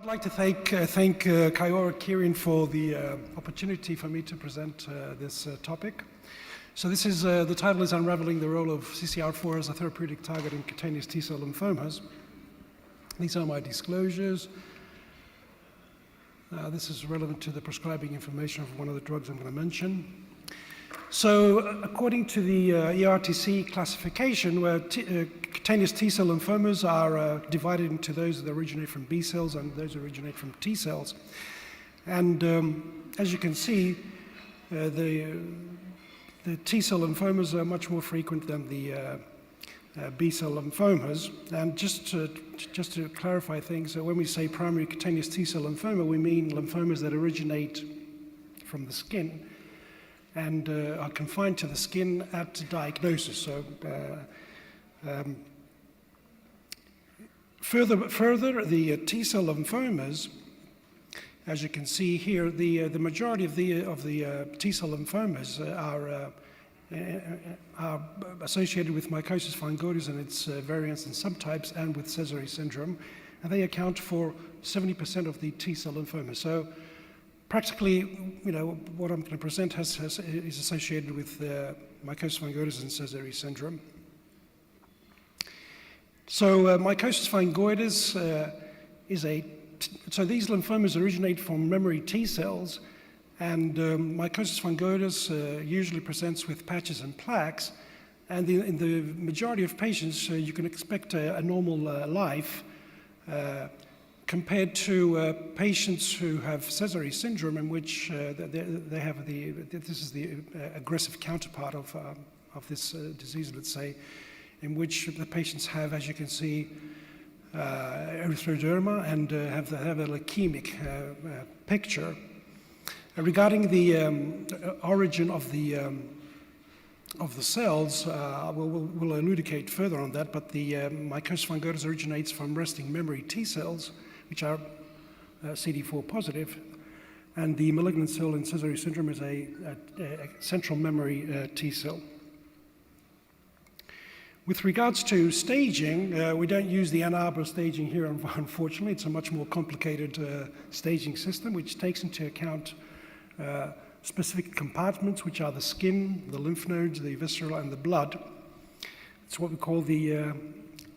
I'd like to thank Kaiora Kirin for the opportunity for me to present this topic. So this is, the title is Unravelling the Role of CCR4 as a Therapeutic Target in Cutaneous T-cell lymphomas. These are my disclosures. This is relevant to the prescribing information of one of the drugs I'm going to mention. So according to the ERTC classification, where cutaneous T-cell lymphomas are divided into those that originate from B cells and those that originate from T cells. And as you can see, the T-cell lymphomas are much more frequent than the B-cell lymphomas. And just to clarify things, when we say primary cutaneous T-cell lymphoma, we mean lymphomas that originate from the skin and are confined to the skin at diagnosis. So further, the T-cell lymphomas, as you can see here, the majority of the T-cell lymphomas are associated with mycosis fungoides and its variants and subtypes, and with Sézary syndrome, and they account for 70% of the T-cell lymphomas. So practically, what I'm going to present is associated with mycosis fungoides and Sézary syndrome. So mycosis fungoides so these lymphomas originate from memory T cells, and mycosis fungoides usually presents with patches and plaques. And in the majority of patients, you can expect a normal life compared to patients who have Sézary syndrome, in which they have this is the aggressive counterpart of this disease, let's say, in which the patients have, as you can see, erythroderma and have a leukemic picture. Regarding the origin of the cells, we'll elucidate further on that, but the mycosis fungoides originates from resting memory T cells, which are CD4 positive, and the malignant cell in Sézary syndrome is a central memory T cell. With regards to staging, we don't use the Ann Arbor staging here, unfortunately. It's a much more complicated staging system, which takes into account specific compartments, which are the skin, the lymph nodes, the viscera, and the blood. It's what we call the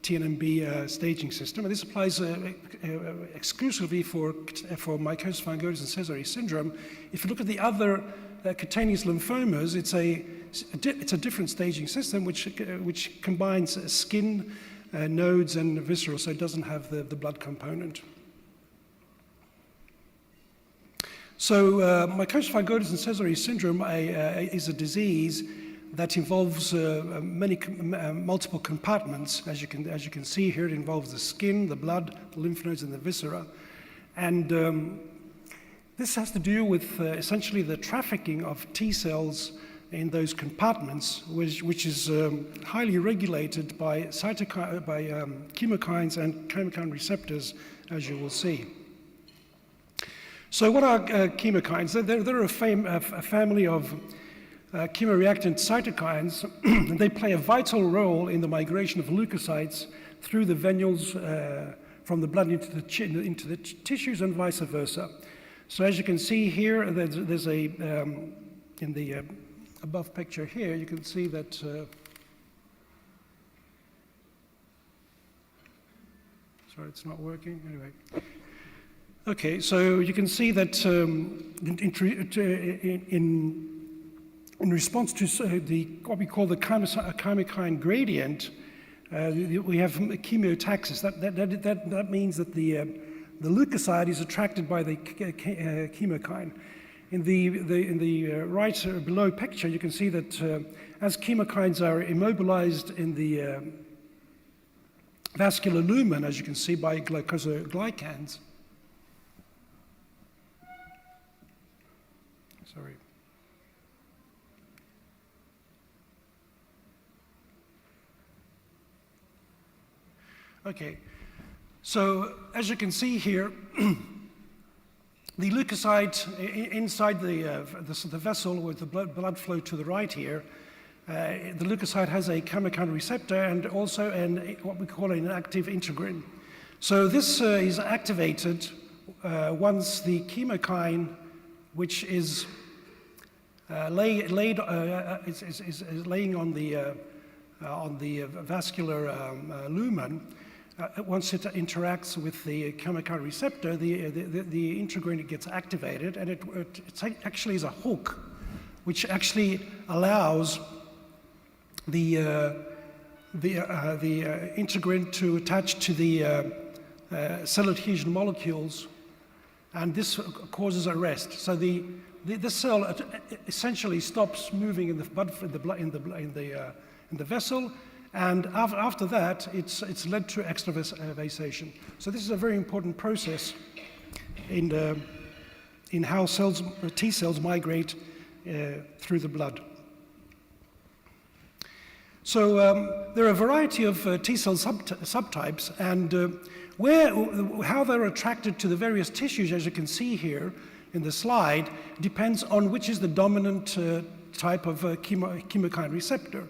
TNMB staging system, and this applies exclusively for mycosis fungoides and Sézary syndrome. If you look at the other cutaneous lymphomas, it's a different staging system which combines skin, nodes, and viscera, so it doesn't have the blood component. So mycosis fungoides and Sézary syndrome is a disease that involves multiple compartments. As you can see here, it involves the skin, the blood, the lymph nodes, and the viscera. And this has to do with essentially the trafficking of T cells in those compartments, which is highly regulated by chemokines and chemokine receptors, as you will see. So what are chemokines? They're a family of chemoreactant cytokines, and they play a vital role in the migration of leukocytes through the venules from the blood into the tissues and vice versa. So as you can see here, there's a, in the above picture here, you can see that, sorry, it's not working, anyway. Okay, so you can see that in response to what we call the chemokine gradient, we have chemotaxis. That means that the leukocyte is attracted by the chemokine. In the right below picture, you can see that as chemokines are immobilized in the vascular lumen, as you can see by glycosylglycans. Sorry. Okay, so as you can see here, the leukocyte inside the vessel with the blood flow to the right here, the leukocyte has a chemokine receptor and also what we call an active integrin. So this is activated once the chemokine, which is laying on the vascular lumen, once it interacts with the chemokine receptor, the integrin gets activated, and it actually is a hook, which actually allows the integrin to attach to the cell adhesion molecules, and this causes arrest. So the cell essentially stops moving in the vessel, and after that, it's led to extravasation. So this is a very important process in how T cells migrate through the blood. So there are a variety of T cell subtypes, and how they're attracted to the various tissues, as you can see here in the slide, depends on which is the dominant type of chemokine receptor.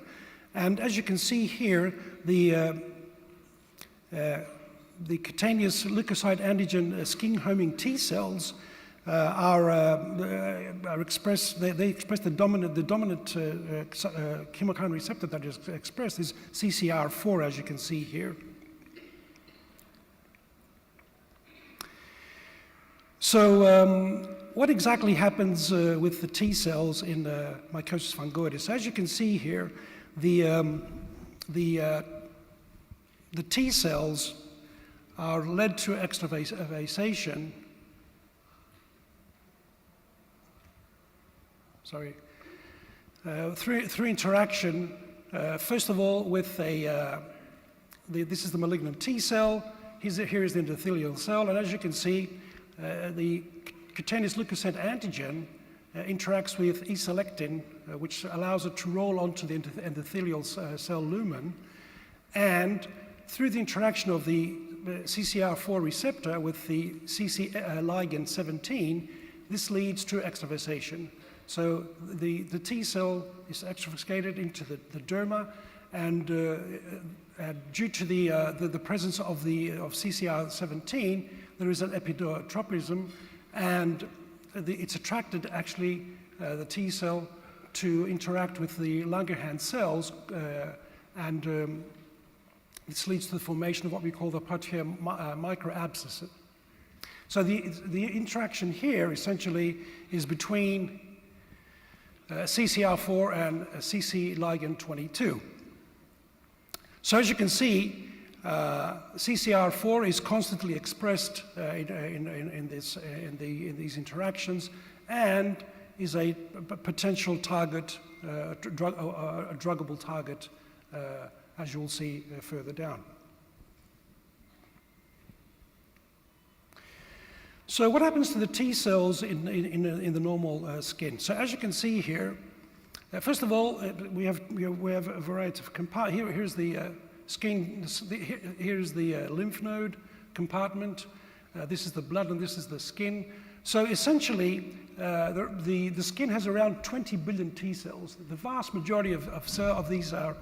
And as you can see here, the cutaneous leukocyte antigen skin-homing T cells are expressed. They express the dominant chemokine receptor that is expressed is CCR4, as you can see here. So what exactly happens with the T cells in mycosis fungoides? As you can see here, the T cells are led to extravasation. Through interaction, first of all, with this is the malignant T cell. Here is the endothelial cell, and as you can see, the cutaneous leukocyte antigen interacts with E-selectin, which allows it to roll onto the endothelial cell lumen, and through the interaction of the CCR4 receptor with the ligand 17, this leads to extravasation. So the T cell is extravasated into the derma, and due to the presence of CCR17, there is an epitropism, and it's attracted actually the T cell to interact with the Langerhans cells, and this leads to the formation of what we call the Poitier microabscess. So the interaction here essentially is between CCR4 and CC ligand 22. So as you can see, CCR4 is constantly expressed in these interactions, and is a potential target, a druggable target, as you will see further down. So what happens to the T cells in the normal skin? So as you can see here, first of all, we have a variety of compartments. Here's the skin. Here's the lymph node compartment. This is the blood, and this is the skin. So essentially, the skin has around 20 billion T cells. The vast majority of these are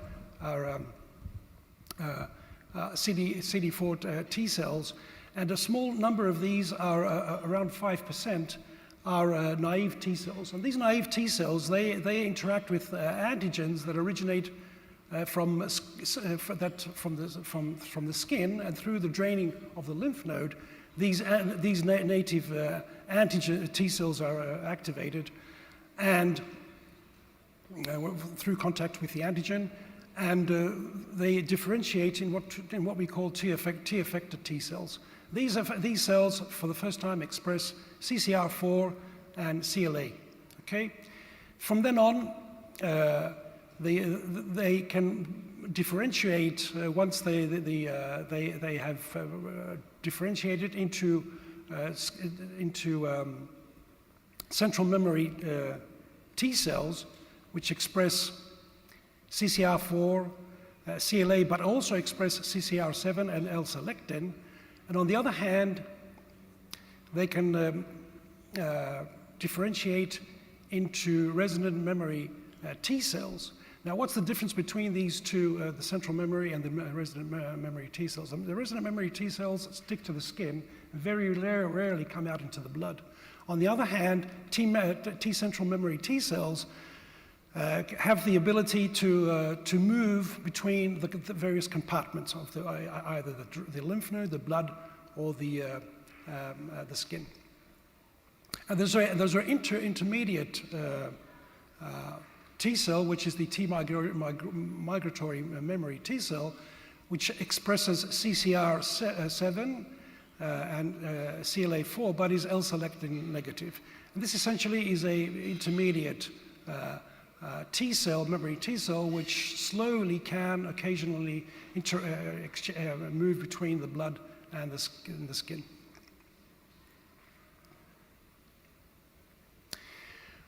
CD4 T cells, and a small number of these are around 5% are naive T cells. And these naive T cells, they interact with antigens that originate from the skin, and through the draining of the lymph node, these native antigen T cells are activated, and through contact with the antigen, and they differentiate in what we call T-effector T cells. These cells, for the first time, express CCR4 and CLA. Okay, from then on, they can differentiate once they have differentiated into central memory T cells, which express CCR4, CLA, but also express CCR7 and L-selectin. And on the other hand, they can differentiate into resonant memory T cells. Now, what's the difference between these two, the central memory and the resident memory T cells? The resident memory T cells stick to the skin, very rarely come out into the blood. On the other hand, T central memory T cells have the ability to move between the various compartments of either the lymph node, the blood, or the skin. And those are intermediate T cell, which is the T migratory memory T cell, which expresses CCR7 and CLA4, but is L-selectin negative. And this essentially is a intermediate T cell, memory T cell, which slowly can occasionally move between the blood and the skin.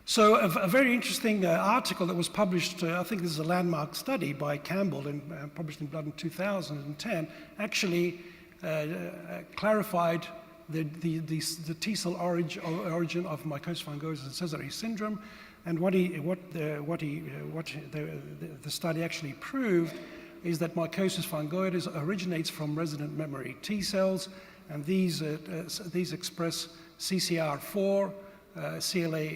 So a very interesting article that was published, I think this is a landmark study by Campbell and published in Blood in 2010, actually clarified the T cell origin of mycosis fungoides and Sézary syndrome, and the study actually proved is that mycosis fungoides originates from resident memory T cells, and these express CCR4, CLA,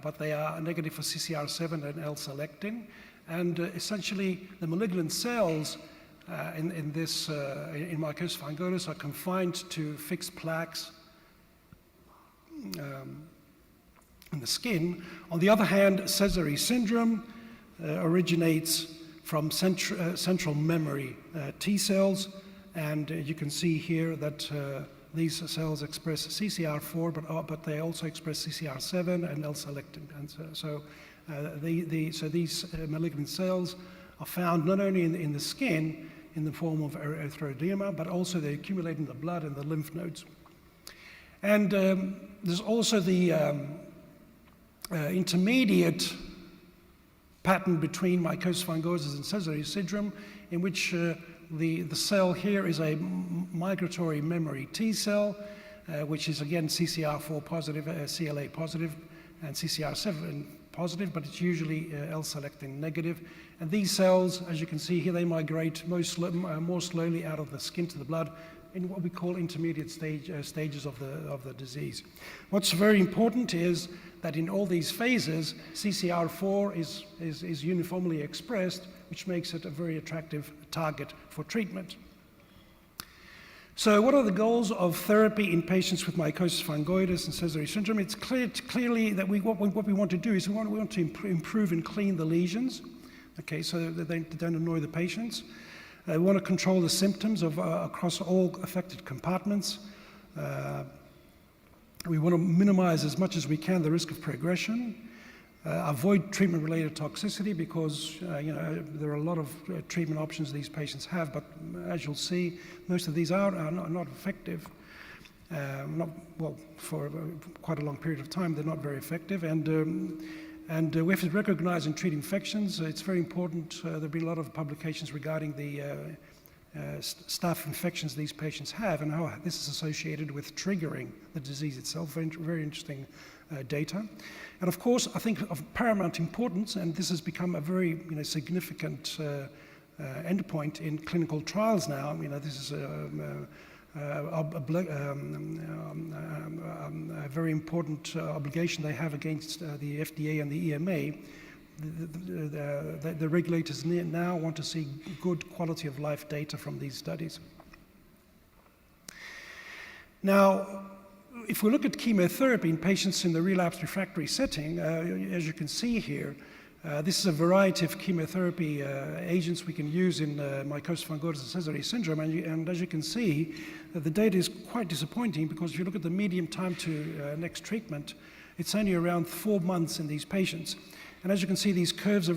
but they are negative for CCR7 and L-selectin, and essentially the malignant cells in mycosis fungoides are confined to fixed plaques in the skin. On the other hand, Sézary syndrome originates from central memory T cells, and you can see here that these cells express CCR4, but they also express CCR7 and L-selectin. And so these malignant cells are found not only in the skin in the form of erythroedema, but also they accumulate in the blood and the lymph nodes. And there's also the intermediate pattern between mycosis fungoides and Sézary syndrome, in which the cell here is a migratory memory T cell, which is again CCR4 positive, CLA positive, and CCR7 positive, but it's usually L-selectin negative. And these cells, as you can see here, they migrate more slowly out of the skin to the blood in what we call intermediate stages of the disease. What's very important is that in all these phases, CCR4 is uniformly expressed, which makes it a very attractive target for treatment. So what are the goals of therapy in patients with mycosis fungoides and Sézary syndrome? It's clearly that what we want to do is we want to improve and clean the lesions, okay, so that they don't annoy the patients. We want to control the symptoms across all affected compartments. We want to minimize as much as we can the risk of progression. Avoid treatment-related toxicity because there are a lot of treatment options these patients have, but as you'll see, most of these are not effective. For quite a long period of time, they're not very effective. And we have to recognize and treat infections. It's very important. There'll be a lot of publications regarding the staph infections these patients have and how this is associated with triggering the disease itself. Very interesting data. And of course, I think of paramount importance, and this has become a very significant endpoint in clinical trials now. This is a very important obligation they have against the FDA and the EMA. The regulators now want to see good quality of life data from these studies. Now, if we look at chemotherapy in patients in the relapsed refractory setting, as you can see here, this is a variety of chemotherapy agents we can use in mycosis fungoides and Sézary syndrome, and as you can see, the data is quite disappointing because if you look at the median time to next treatment, it's only around 4 months in these patients. And as you can see, these curves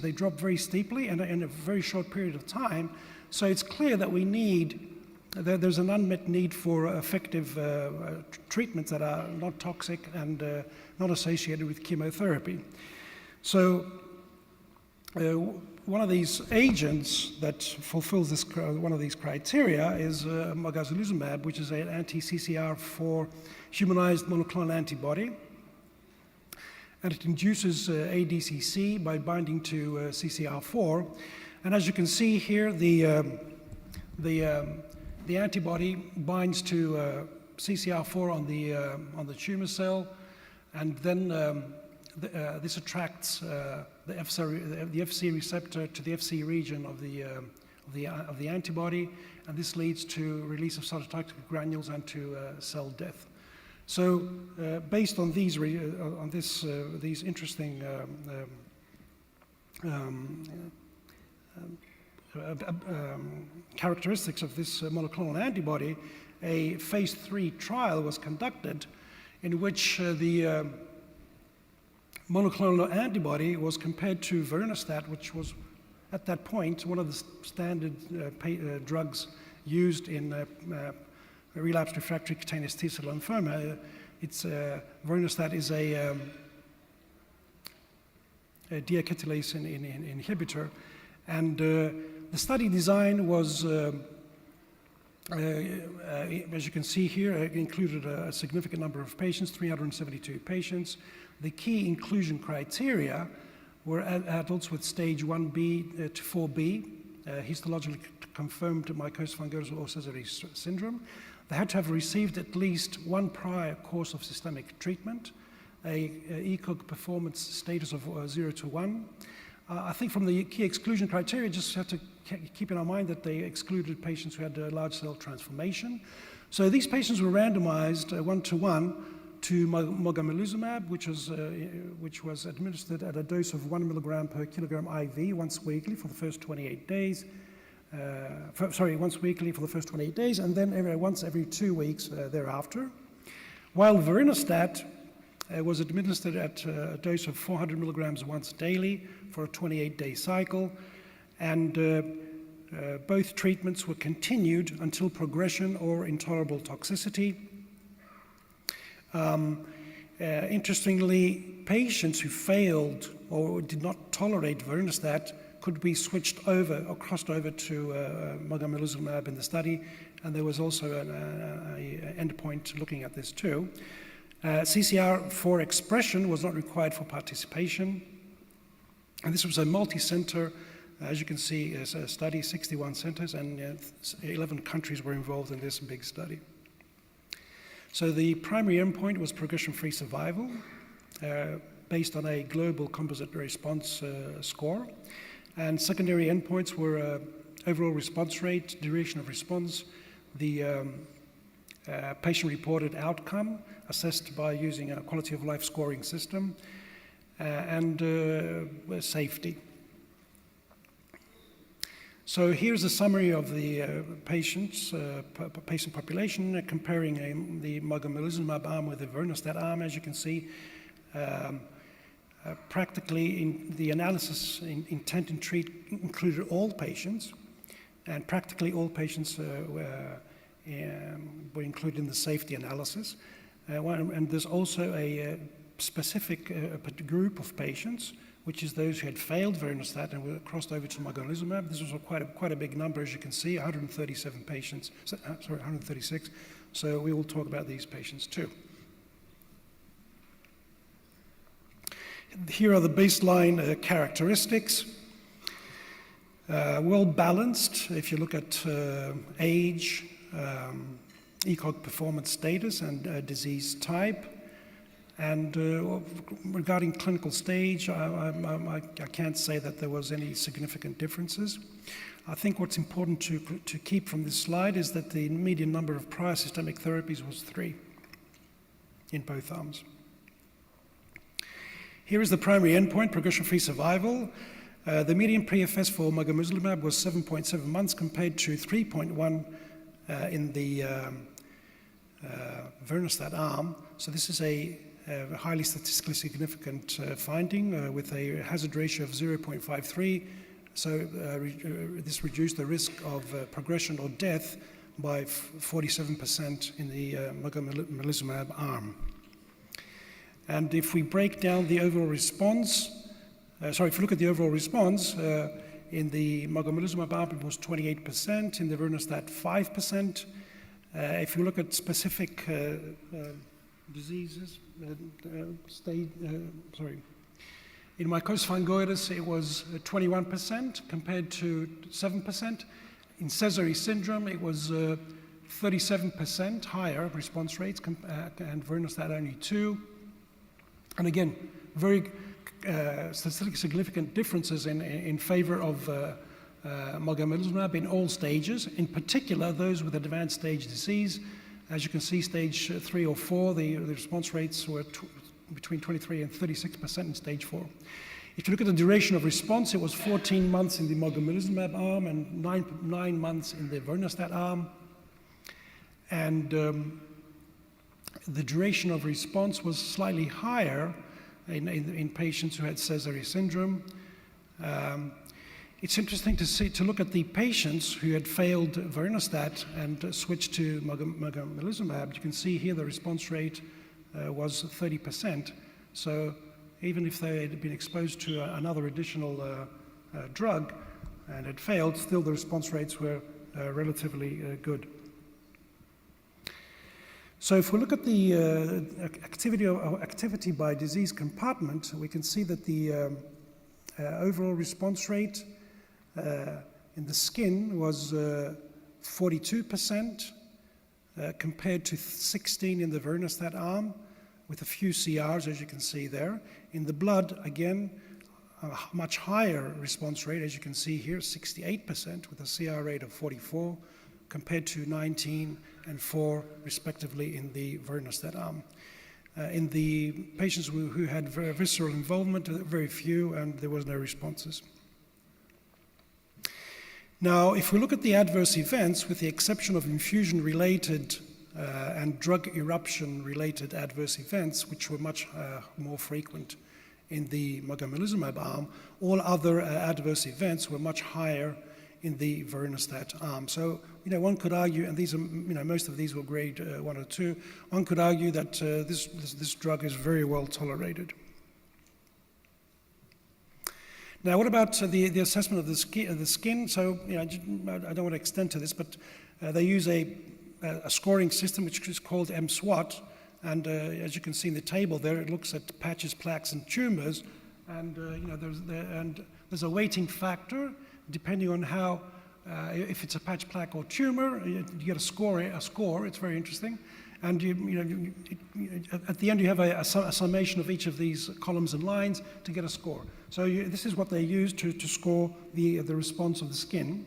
they drop very steeply and in a very short period of time. So it's clear that there's an unmet need for effective treatments that are not toxic and not associated with chemotherapy. So one of these agents that fulfills one of these criteria is mogamulizumab, which is an anti-CCR4 humanized monoclonal antibody. and it induces ADCC by binding to CCR4. And as you can see here, the antibody binds to CCR4 on the tumor cell, and then this attracts the FC receptor to the FC region of the antibody, and this leads to release of cytotoxic granules and to cell death. So, based on these interesting characteristics of this monoclonal antibody, a phase 3 trial was conducted in which the monoclonal antibody was compared to vorinostat, which was at that point one of the standard drugs used in relapsed refractory cutaneous T-cell lymphoma. Vorinostat is a deacetylase inhibitor, and the study design was, as you can see here, included a significant number of patients, 372 patients. The key inclusion criteria were adults with stage 1B to 4B, histologically confirmed mycosis fungoides or Sézary syndrome. They had to have received at least one prior course of systemic treatment, a ECOG performance status of 0 to 1. I think from the key exclusion criteria, just have to keep in our mind that they excluded patients who had large cell transformation. So these patients were randomized 1-to-1 to mogamulizumab, which was administered at a dose of 1 milligram per kilogram IV once weekly for the first 28 days. Once weekly for the first 28 days, and then once every 2 weeks thereafter. While vorinostat was administered at a dose of 400 milligrams once daily for a 28-day cycle, and both treatments were continued until progression or intolerable toxicity. Interestingly, patients who failed or did not tolerate vorinostat could be switched over or crossed over to mogamulizumab in the study, and there was also an endpoint looking at this too. CCR4 expression was not required for participation, and this was a multi-center, as you can see, a study, 61 centers, and 11 countries were involved in this big study. So the primary endpoint was progression-free survival, based on a global composite response score. And secondary endpoints were overall response rate, duration of response, the patient-reported outcome assessed by using a quality of life scoring system, and safety. So here's a summary of the patient population, comparing the mogamulizumab arm with the vorinostat arm. As you can see, practically in the analysis intent and treat included all patients, and practically all patients were included in the safety analysis. And there's also a specific group of patients, which is those who had failed vorinostat and were crossed over to mogamulizumab. This was quite a big number, as you can see, 137 patients, 136. So we will talk about these patients too. Here are the baseline characteristics. Well balanced, if you look at age, ECOG performance status, and disease type. And regarding clinical stage, I can't say that there was any significant differences. I think what's important to keep from this slide is that the median number of prior systemic therapies was 3 in both arms. Here is the primary endpoint, progression-free survival. The median PFS for mogamulizumab was 7.7 months compared to 3.1 in the vorinostat arm. So this is a highly statistically significant finding with a hazard ratio of 0.53. So this reduced the risk of progression or death by 47% in the mogamulizumab arm. And if we break down the overall response, if you look at the overall response, in the mogamulizumab arm it was 28%, in the vorinostat 5%. If you look at specific diseases, in mycosis fungoides, it was 21% compared to 7%. In Sézary syndrome, it was 37% higher response rates, and vorinostat only 2. And again, very statistically significant differences in favor of mogamulizumab in all stages, in particular those with advanced stage disease. As you can see, stage 3 or 4, the response rates were between 23 and 36% in stage 4. If you look at the duration of response, it was 14 months in the mogamulizumab arm and 9 months in the vorinostat arm. And the duration of response was slightly higher in patients who had Sézary syndrome. It's interesting to look at the patients who had failed vorinostat and switched to mogamulizumab. You can see here the response rate was 30%. So even if they had been exposed to another additional drug and had failed, still the response rates were relatively good. So if we look at the activity by disease compartment, we can see that the overall response rate in the skin was 42% compared to 16 in the vorinostat arm, with a few CRs, as you can see there. In the blood, again, a much higher response rate, as you can see here, 68%, with a CR rate of 44, compared to 19 and 4, respectively, in the vorinostat arm. In the patients who had visceral involvement, very few, and there was no responses. Now, if we look at the adverse events, with the exception of infusion-related and drug eruption-related adverse events, which were much more frequent in the mogamulizumab arm, all other adverse events were much higher in the vorinostat arm. So, one could argue, and these are, most of these were grade 1 or 2, one could argue that this drug is very well tolerated. Now, what about the assessment of the skin? So, I don't want to extend to this, but they use a scoring system which is called MSWAT, and as you can see in the table there, it looks at patches, plaques, and tumors, and there's a weighting factor depending on how, if it's a patch, plaque, or tumor, you get a score. It's very interesting, and at the end you have a summation of each of these columns and lines to get a score. So this is what they use to score the response of the skin.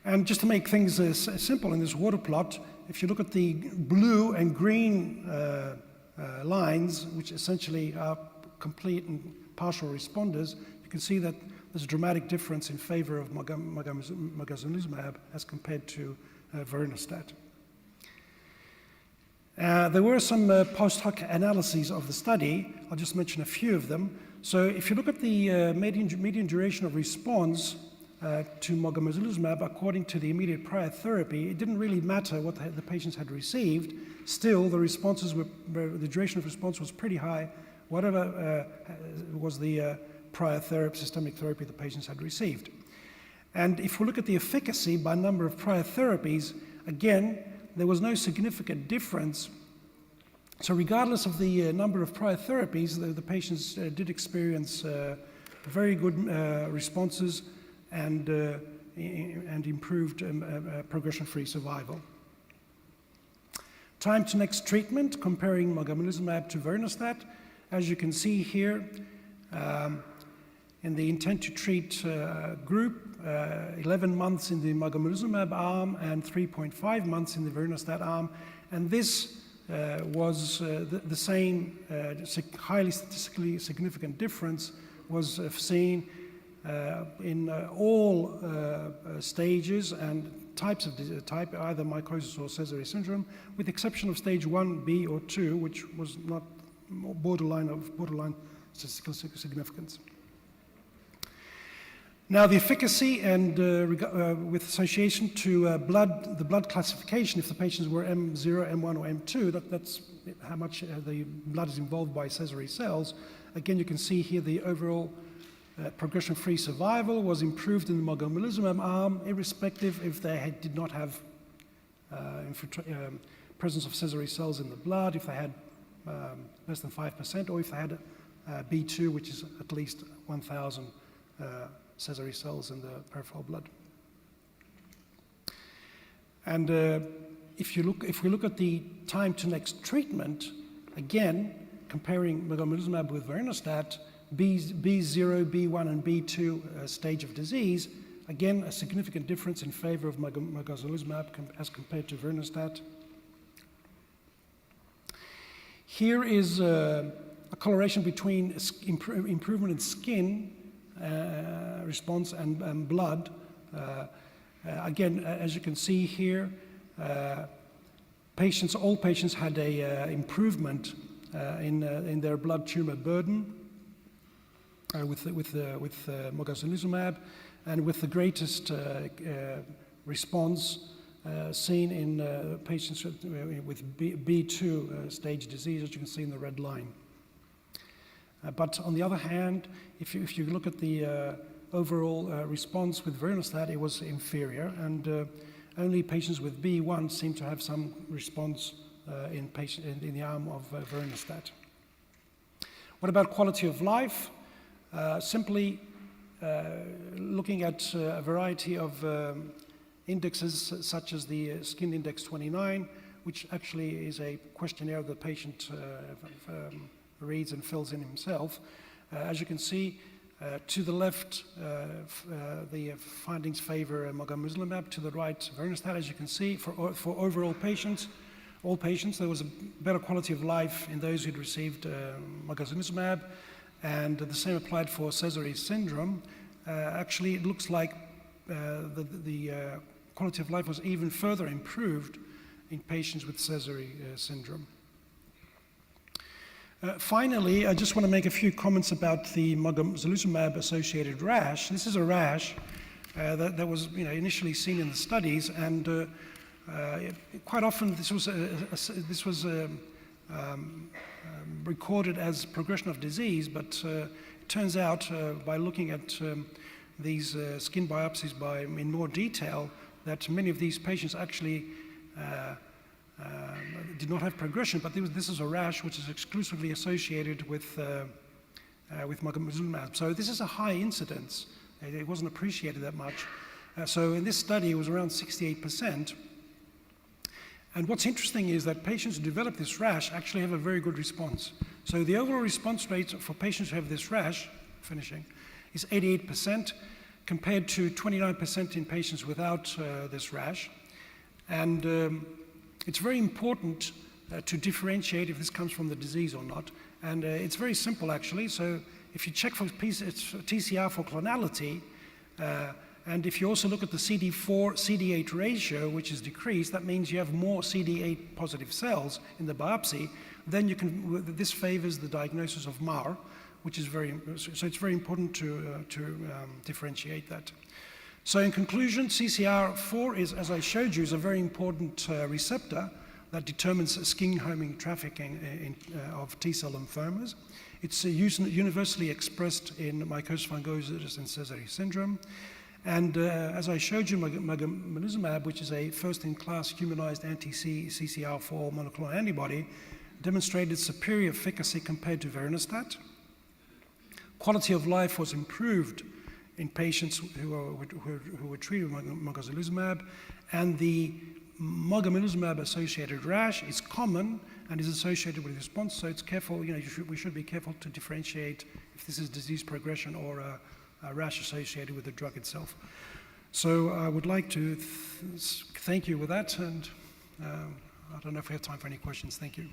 And just to make things simple in this water plot, if you look at the blue and green lines, which essentially are complete and partial responders, you can see that there's a dramatic difference in favor of mogamulizumab as compared to vorinostat. There were some post hoc analyses of the study. I'll just mention a few of them. So if you look at the median duration of response to mogamulizumab, according to the immediate prior therapy, it didn't really matter what the patients had received. Still, the duration of response was pretty high, whatever was the prior systemic therapy the patients had received. And if we look at the efficacy by number of prior therapies, again, there was no significant difference. So regardless of the number of prior therapies, the patients did experience very good responses and improved progression-free survival. Time to next treatment, comparing mogamulizumab to vorinostat. As you can see here, in the intent to treat group, 11 months in the mogamulizumab arm and 3.5 months in the vorinostat arm. And this was the same highly statistically significant difference was seen in all stages and types of type, either mycosis or Sézary syndrome, with the exception of stage 1B or 2, which was not borderline statistical significance. Now, the efficacy and with association to the blood classification, if the patients were M0, M1, or M2, that's how much the blood is involved by Sézary cells. Again, you can see here the overall progression-free survival was improved in the mogamulizumab arm, irrespective if they did not have presence of Sézary cells in the blood, if they had less than 5%, or if they had B2, which is at least 1,000 Sézary cells in the peripheral blood. And if we look at the time to next treatment, again, comparing mogamulizumab with vorinostat, B0, B1, and B2 stage of disease, again, a significant difference in favor of mogamulizumab as compared to vorinostat. Here is a correlation between improvement in skin response and blood. Again, as you can see here, all patients had a improvement in their blood tumor burden with mogamulizumab, and with the greatest response seen in patients with B2 stage disease, as you can see in the red line. But on the other hand, if you look at the overall response with vorinostat, it was inferior, and only patients with B1 seem to have some response in the arm of vorinostat. What about quality of life? Simply looking at a variety of indexes such as the Skin Index 29, which actually is a questionnaire the patient reads and fills in himself. As you can see, to the left, the findings favor mogamulizumab. To the right, vorinostat. As you can see, for overall patients, all patients, there was a better quality of life in those who'd received mogamulizumab, and the same applied for Sézary syndrome. Actually, it looks like the quality of life was even further improved in patients with Sézary syndrome. Finally, I just want to make a few comments about the mogamulizumab-associated rash. This is a rash that was initially seen in the studies, and quite often this was recorded as progression of disease, but it turns out by looking at these skin biopsies in more detail that many of these patients actually did not have progression, but this is a rash which is exclusively associated with mogamulizumab. So this is a high incidence. It wasn't appreciated that much. So in this study, it was around 68%. And what's interesting is that patients who develop this rash actually have a very good response. So the overall response rate for patients who have this rash, is 88%, compared to 29% in patients without this rash. And it's very important to differentiate if this comes from the disease or not. And it's very simple, actually. So if you check for TCR4 clonality, and if you also look at the CD4-CD8 ratio, which is decreased, that means you have more CD8 positive cells in the biopsy, then this favors the diagnosis of MAR, which is so it's very important to differentiate that. So in conclusion, CCR4 is, as I showed you, is a very important receptor that determines skin homing trafficking of T-cell lymphomas. It's universally expressed in mycosis fungoides and Sézary syndrome. And as I showed you, mogamulizumab, which is a first-in-class humanized anti-CCR4 monoclonal antibody, demonstrated superior efficacy compared to vorinostat. Quality of life was improved in patients who were treated with mogamulizumab, and the mogamulizumab-associated rash is common and is associated with response. So it's careful. We should be careful to differentiate if this is disease progression or a rash associated with the drug itself. So I would like to thank you with that, and I don't know if we have time for any questions. Thank you.